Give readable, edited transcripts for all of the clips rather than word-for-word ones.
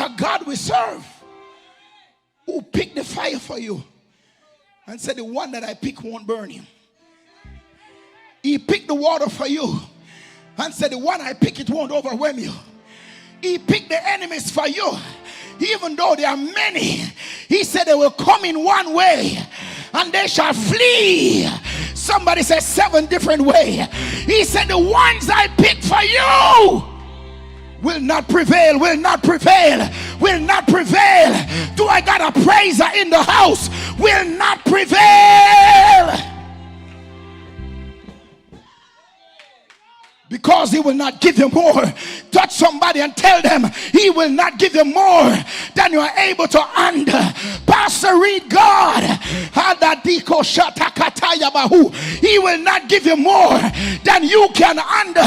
a God we serve who picked the fire for you and said the one that I pick won't burn you. He picked the water for you and said the one I pick, it won't overwhelm you. He picked the enemies for you. Even though there are many, he said they will come in one way and they shall flee. Somebody said 7 different ways. He said the ones I pick for you will not prevail, will not prevail, will not prevail. Do I got a praiser in the house? Will not prevail. Because he will not give you more. Touch somebody and tell them he will not give you more than you are able to handle. Pastor Reid, God, he will not give you more than you can handle.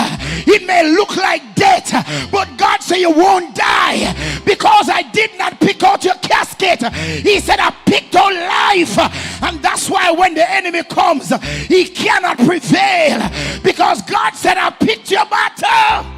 It may look like death, but God said you won't die because I did not pick out your casket. He said I picked out life, and that's why when the enemy comes, he cannot prevail because God said I picked your battle.